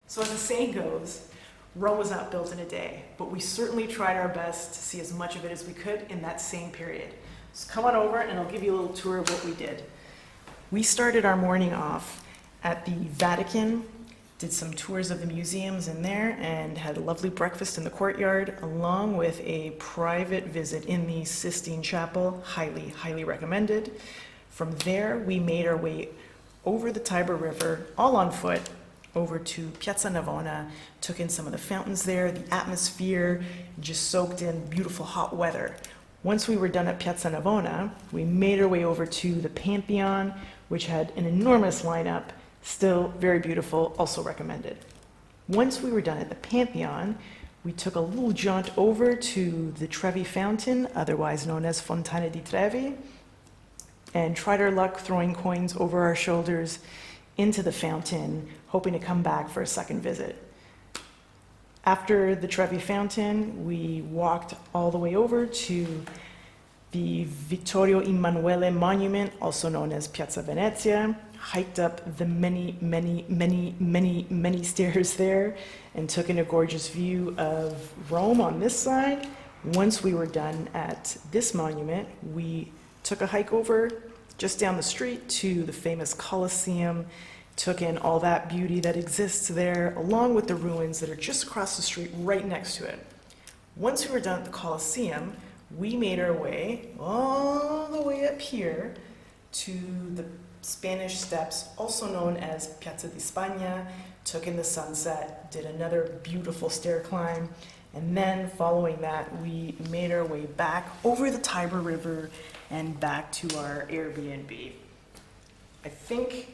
So as the saying goes, Rome was not built in a day, but we certainly tried our best to see as much of it as we could in that same period. So come on over and I'll give you a little tour of what we did. We started our morning off at the Vatican, did some tours of the museums in there, and had a lovely breakfast in the courtyard, along with a private visit in the Sistine Chapel. Highly, highly recommended. From there, we made our way over the Tiber River, all on foot, over to Piazza Navona, took in some of the fountains there, the atmosphere, just soaked in beautiful hot weather. Once we were done at Piazza Navona, we made our way over to the Pantheon, which had an enormous lineup, still very beautiful, also recommended. Once we were done at the Pantheon, we took a little jaunt over to the Trevi Fountain, otherwise known as Fontana di Trevi, and tried our luck throwing coins over our shoulders into the fountain, hoping to come back for a second visit. After the Trevi Fountain, we walked all the way over to the Vittorio Emanuele Monument, also known as Piazza Venezia, hiked up the many stairs there, and took in a gorgeous view of Rome on this side. Once we were done at this monument, we took a hike over just down the street to the famous Colosseum, took in all that beauty that exists there, along with the ruins that are just across the street right next to it. Once we were done at the Colosseum, we made our way all the way up here to the Spanish Steps, also known as Piazza di Spagna, took in the sunset, did another beautiful stair climb, and then following that, we made our way back over the Tiber River and back to our Airbnb. I think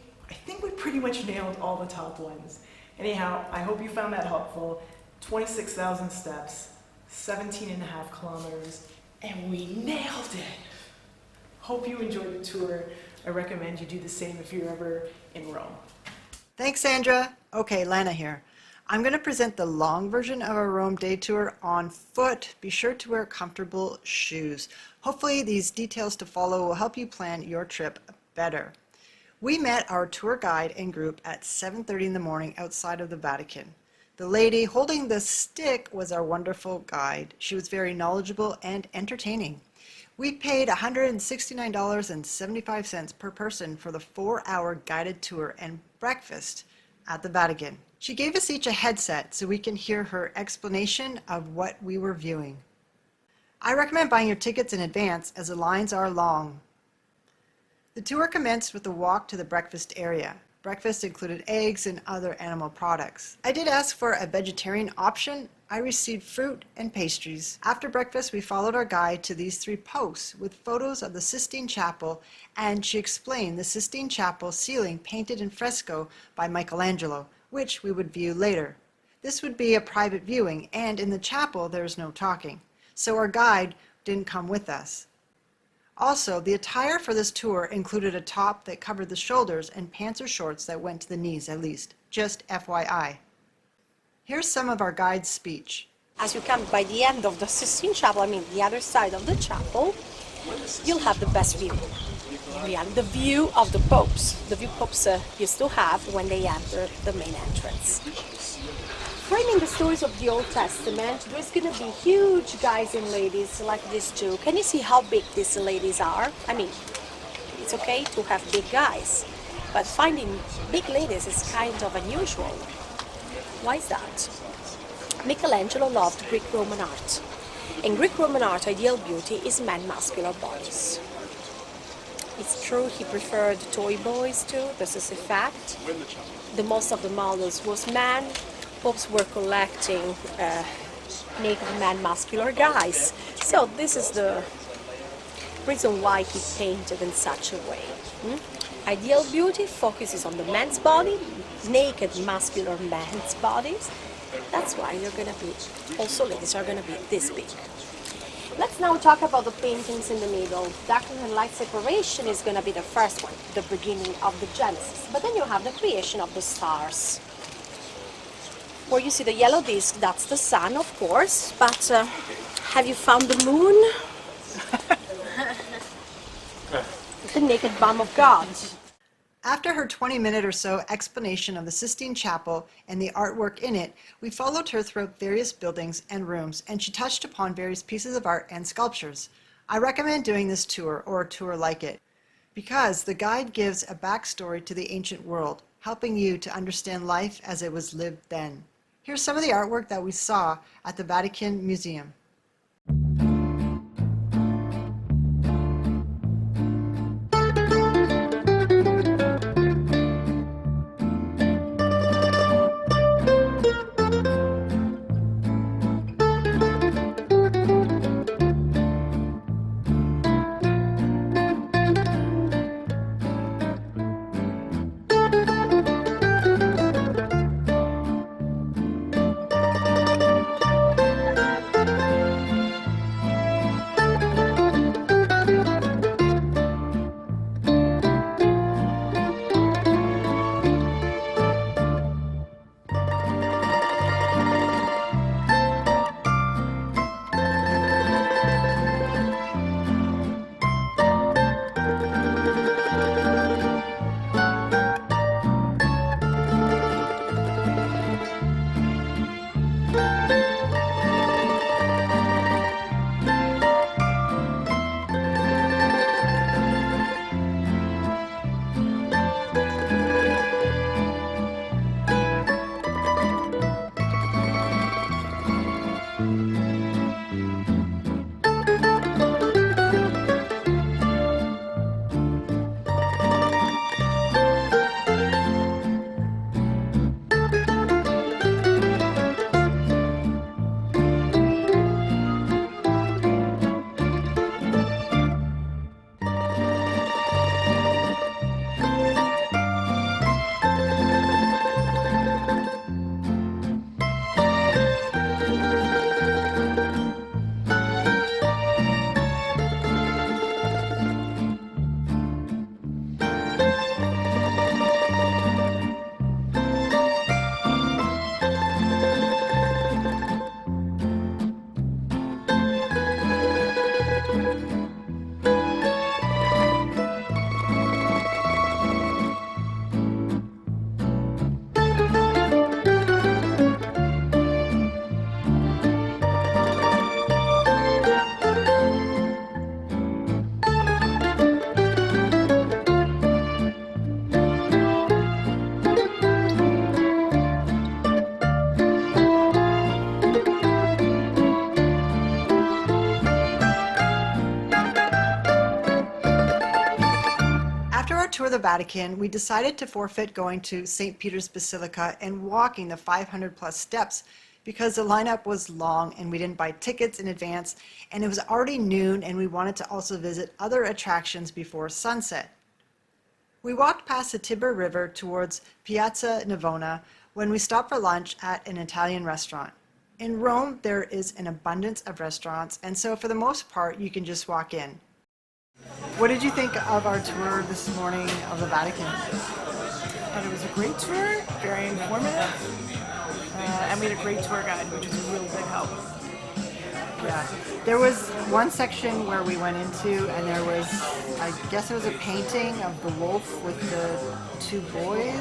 we pretty much nailed all the top ones. Anyhow, I hope you found that helpful. 26,000 steps, 17.5 kilometers, and we nailed it. Hope you enjoyed the tour. I recommend you do the same if you're ever in Rome. Thanks, Sandra. Okay, Lana here. I'm going to present the long version of our Rome day tour on foot. Be sure to wear comfortable shoes. Hopefully these details to follow will help you plan your trip better. We met our tour guide and group at 7:30 in the morning outside of the Vatican. The lady holding the stick was our wonderful guide. She was very knowledgeable and entertaining. We paid $169.75 per person for the 4-hour guided tour and breakfast at the Vatican. She gave us each a headset so we can hear her explanation of what we were viewing. I recommend buying your tickets in advance as the lines are long. The tour commenced with a walk to the breakfast area. Breakfast included eggs and other animal products. I did ask for a vegetarian option. I received fruit and pastries. After breakfast, we followed our guide to these 3 posts with photos of the Sistine Chapel, and she explained the Sistine Chapel ceiling painted in fresco by Michelangelo, which we would view later. This would be a private viewing, and in the chapel there is no talking, so our guide didn't come with us. Also, the attire for this tour included a top that covered the shoulders and pants or shorts that went to the knees at least. Just FYI. Here's some of our guide's speech. As you come by the end of the Sistine Chapel, the other side of the chapel, you'll have the best view. The view of the popes. The view popes used to have when they enter the main entrance. Framing the stories of the Old Testament, there's going to be huge guys and ladies like these two. Can you see how big these ladies are? It's okay to have big guys, but finding big ladies is kind of unusual. Why is that? Michelangelo loved Greek-Roman art. In Greek-Roman art, ideal beauty is men muscular bodies. It's true he preferred toy boys too, this is a fact. The most of the models was men. Popes were collecting naked men, muscular guys. So this is the reason why he painted in such a way. Ideal beauty focuses on the men's body, naked, muscular men's bodies. That's why they're going to be, also ladies are going to be this big. Let's now talk about the paintings in the middle. Darkness and light separation is going to be the first one, the beginning of the Genesis. But then you have the creation of the stars. Where you see the yellow disc, that's the sun, of course. But have you found the moon? The naked bum of God. After her 20-minute or so explanation of the Sistine Chapel and the artwork in it, we followed her throughout various buildings and rooms, and she touched upon various pieces of art and sculptures. I recommend doing this tour, or a tour like it, because the guide gives a backstory to the ancient world, helping you to understand life as it was lived then. Here's some of the artwork that we saw at the Vatican Museum. Tour of the Vatican, we decided to forfeit going to St. Peter's Basilica and walking the 500 plus steps because the lineup was long and we didn't buy tickets in advance, and it was already noon and we wanted to also visit other attractions before sunset. We walked past the Tiber River towards Piazza Navona when we stopped for lunch at an Italian restaurant. In Rome, there is an abundance of restaurants, and so for the most part, you can just walk in. What did you think of our tour this morning of the Vatican? And it was a great tour, very informative, and we had a great tour guide, which was a really big help. Yeah, there was one section where we went into, and there was, I guess it was a painting of the wolf with the two boys.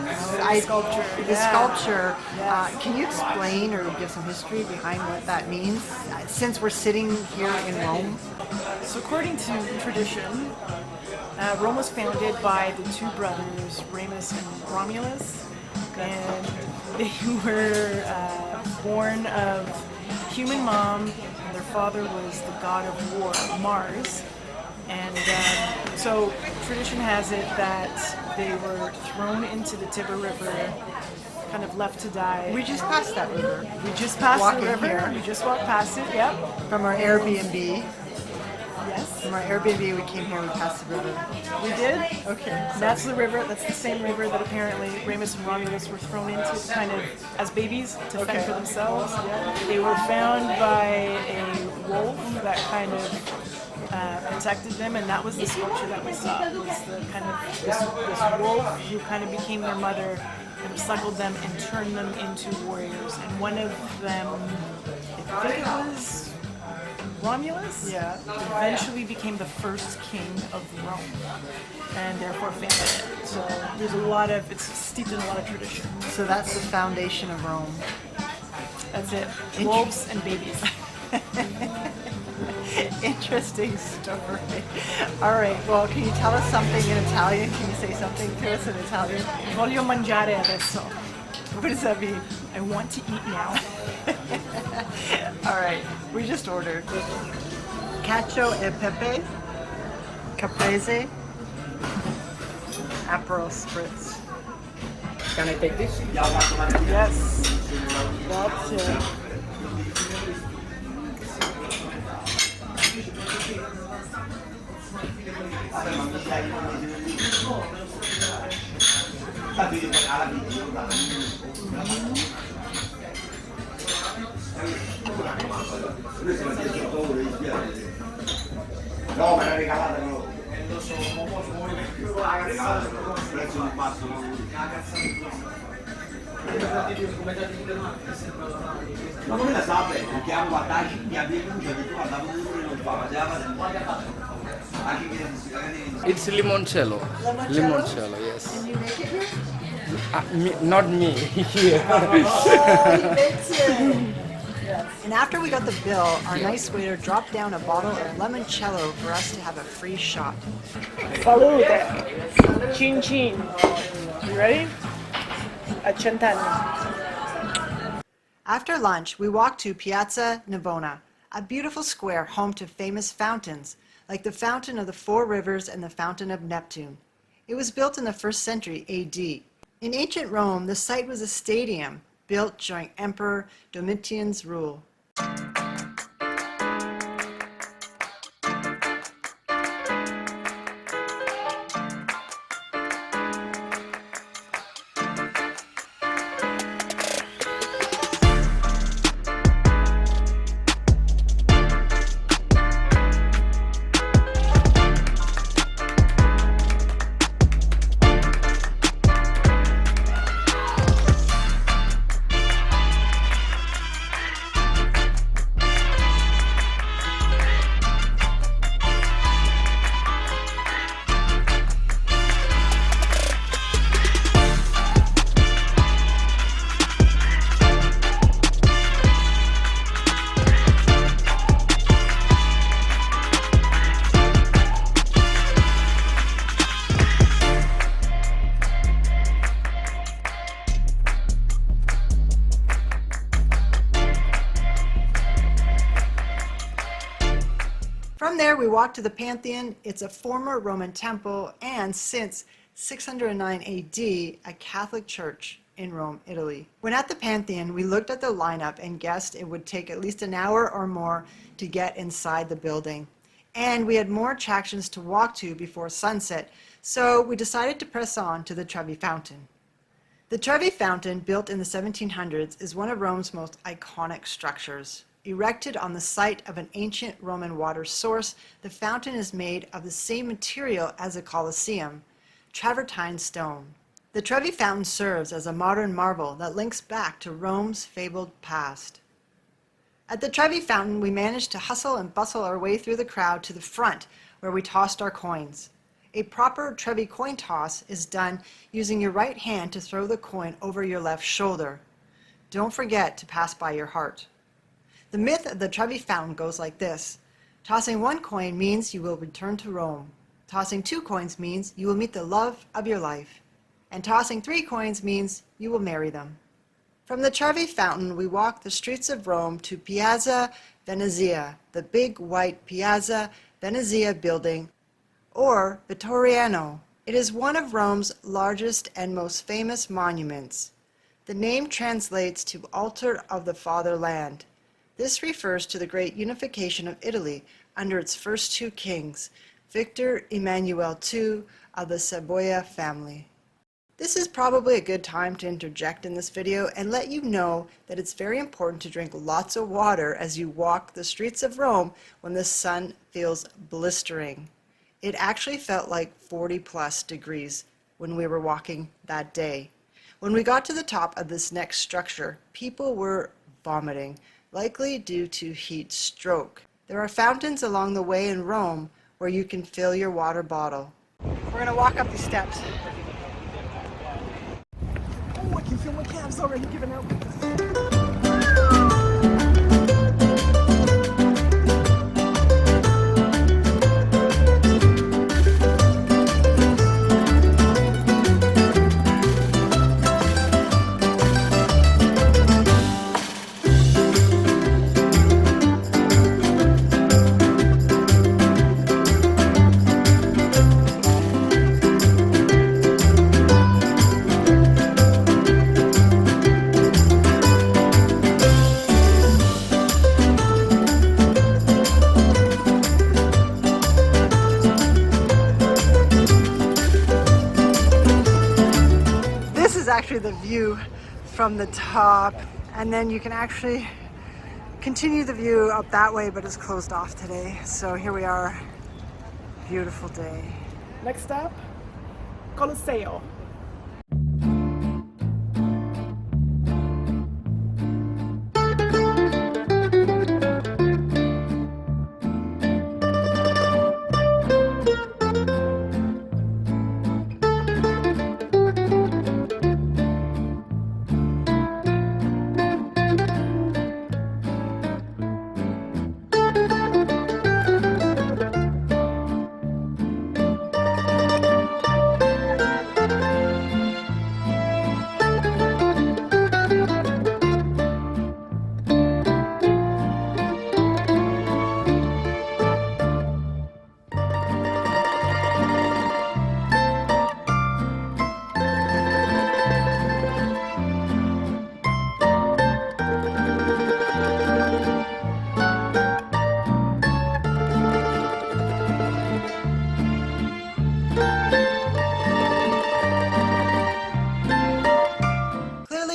Sculpture. The sculpture. Yeah. Can you explain or give some history behind what that means, since we're sitting here in Rome? So according to tradition, Rome was founded by the two brothers, Remus and Romulus, and they were born of human mom, and their father was the god of war, Mars. And so tradition has it that they were thrown into the Tiber River, kind of left to die. We just passed that river. We just passed Walking the river. here. We just walked past it, yep. From our Airbnb. Yes. From our Airbnb, we came here, we passed the river. We did? Okay. That's the river, that's the same river that apparently Remus and Romulus were thrown into kind of as babies to fend for themselves. They were found by a wolf that kind of protected them, and that was the sculpture that we saw. It was the kind of this wolf who kind of became their mother and suckled them and turned them into warriors. And one of them, I think it was Romulus Yeah. eventually became the first king of Rome, and therefore founded it. So there's a lot of, it's steeped in a lot of tradition. So that's the foundation of Rome. That's it. Wolves and babies. Interesting story. All right, well, can you tell us something in Italian? Can you say something to us in Italian? Voglio mangiare adesso. What does that mean? I want to eat now. All right, we just ordered cacio e pepe, caprese, Aperol spritz. Can I take this? Yes. That's it. No, me l'ha regalata no. Prezzo un passo. Ma come la sa bene? Perché ha guardato mi ha detto che tu guardavo pure non fa, It's limoncello. Limoncello, yes. And you make it here? Not me. Here. Oh, he makes it. And after we got the bill, our nice waiter dropped down a bottle of limoncello for us to have a free shot. Salute. Chin chin. You ready? A cent'anni. After lunch, we walked to Piazza Navona, a beautiful square home to famous fountains, like the Fountain of the Four Rivers and the Fountain of Neptune. It was built in the 1st century AD. In ancient Rome, the site was a stadium built during Emperor Domitian's rule. From there, we walked to the Pantheon. It's a former Roman temple and, since 609 AD, a Catholic church in Rome, Italy. When at the Pantheon, we looked at the lineup and guessed it would take at least an hour or more to get inside the building. And we had more attractions to walk to before sunset, so we decided to press on to the Trevi Fountain. The Trevi Fountain, built in the 1700s, is one of Rome's most iconic structures. Erected on the site of an ancient Roman water source, the fountain is made of the same material as the Colosseum, travertine stone. The Trevi Fountain serves as a modern marvel that links back to Rome's fabled past. At the Trevi Fountain, we managed to hustle and bustle our way through the crowd to the front, where we tossed our coins. A proper Trevi coin toss is done using your right hand to throw the coin over your left shoulder. Don't forget to pass by your heart. The myth of the Trevi Fountain goes like this. Tossing one coin means you will return to Rome. Tossing 2 coins means you will meet the love of your life. And tossing 3 coins means you will marry them. From the Trevi Fountain, we walk the streets of Rome to Piazza Venezia, the big white Piazza Venezia building, or Vittoriano. It is one of Rome's largest and most famous monuments. The name translates to Altar of the Fatherland. This refers to the great unification of Italy under its first 2 kings, Victor Emmanuel II of the Savoia family. This is probably a good time to interject in this video and let you know that it's very important to drink lots of water as you walk the streets of Rome when the sun feels blistering. It actually felt like 40+ degrees when we were walking that day. When we got to the top of this next structure, people were vomiting, likely due to heat stroke. There are fountains along the way in Rome where you can fill your water bottle. We're going to walk up these steps. Oh, I can feel my calves already giving out. This is actually the view from the top, and then you can actually continue the view up that way, but it's closed off today. So here we are, beautiful day. Next stop, Colosseum.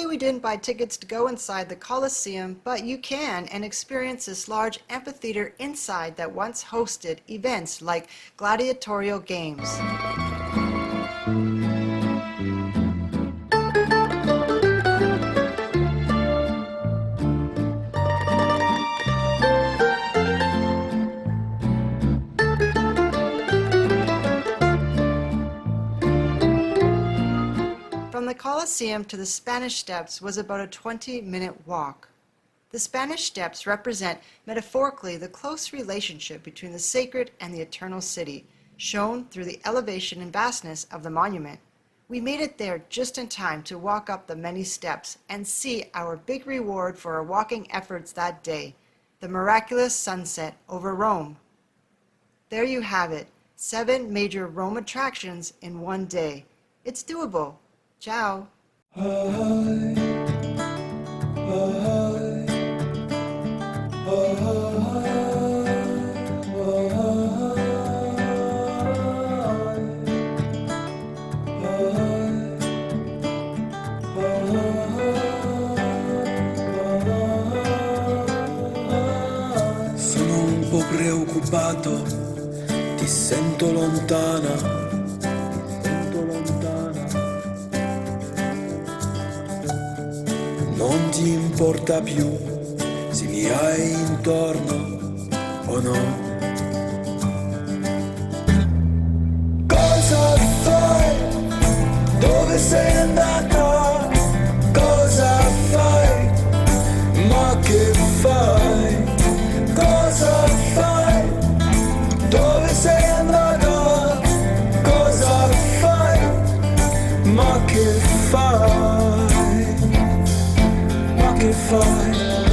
We didn't buy tickets to go inside the Colosseum, but you can and experience this large amphitheater inside that once hosted events like gladiatorial games. From the Colosseum to the Spanish Steps was about a 20-minute walk. The Spanish Steps represent metaphorically the close relationship between the sacred and the eternal city, shown through the elevation and vastness of the monument. We made it there just in time to walk up the many steps and see our big reward for our walking efforts that day, the miraculous sunset over Rome. There you have it, 7 major Rome attractions in one day. It's doable. Ciao. Sono un po' preoccupato, ti sento lontana. Non ti importa più se mi hai intorno o no? Cosa fai? Dove sei andata? Cosa fai? Ma che fai? Cosa fai? Dove sei andata? Cosa fai? Ma che fai? Che fai?